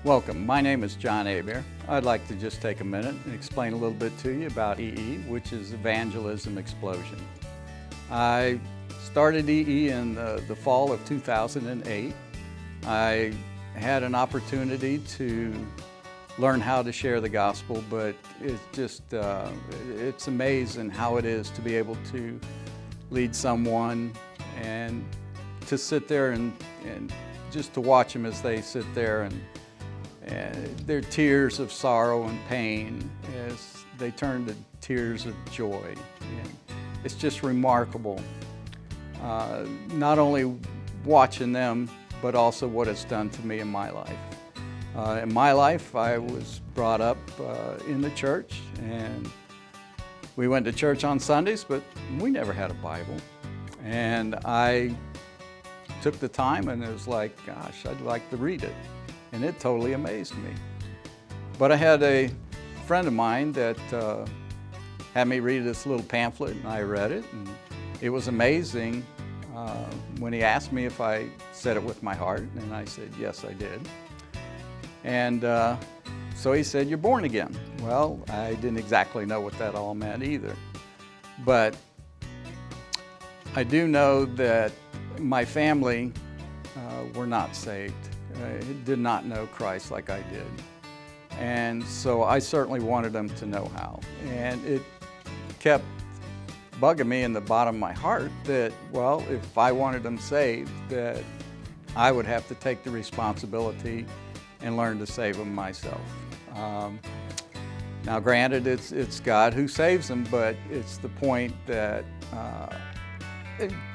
Welcome, my name is John Hebert. I'd like to just take a minute and explain a little bit to you about EE, which is Evangelism Explosion. I started EE in the fall of 2008. I had an opportunity to learn how to share the gospel, but it's amazing how it is to be able to lead someone and to sit there and just to watch them as they sit there and their tears of sorrow and pain as they turn to tears of joy. And it's just remarkable, not only watching them, but also what it's done to me in my life. In my life, I was brought up in the church, and we went to church on Sundays, but we never had a Bible. And I took the time and it was like, gosh, I'd like to read it. And it totally amazed me. But I had a friend of mine that had me read this little pamphlet, and I read it, and it was amazing when he asked me if I said it with my heart, and I said, yes, I did. And so he said, you're born again. Well, I didn't exactly know what that all meant either. But I do know that my family were not saved. Did not know Christ like I did. And so I certainly wanted them to know how. And it kept bugging me in the bottom of my heart that, well, if I wanted them saved, that I would have to take the responsibility and learn to save them myself. Now granted, it's God who saves them, but it's the point that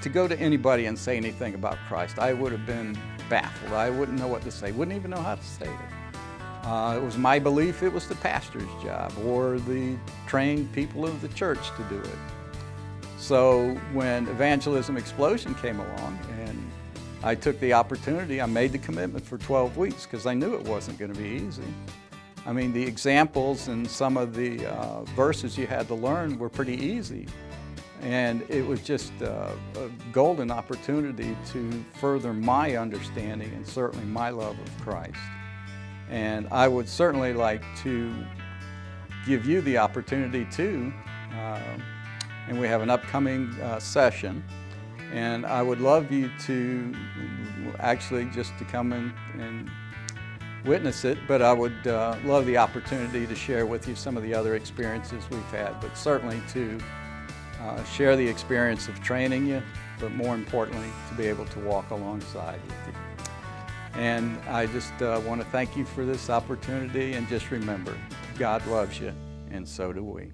to go to anybody and say anything about Christ, I would have been baffled. I wouldn't know what to say, wouldn't even know how to say it. It was my belief it was the pastor's job or the trained people of the church to do it. So when Evangelism Explosion came along and I took the opportunity, I made the commitment for 12 weeks because I knew it wasn't going to be easy. I mean, the examples and some of the verses you had to learn were pretty easy. And it was just a golden opportunity to further my understanding and certainly my love of Christ. And I would certainly like to give you the opportunity too. And we have an upcoming session. And I would love you to actually just to come in and witness it, but I would love the opportunity to share with you some of the other experiences we've had, but certainly to share the experience of training you, but more importantly, to be able to walk alongside with you. And I just want to thank you for this opportunity, and just remember, God loves you, and so do we.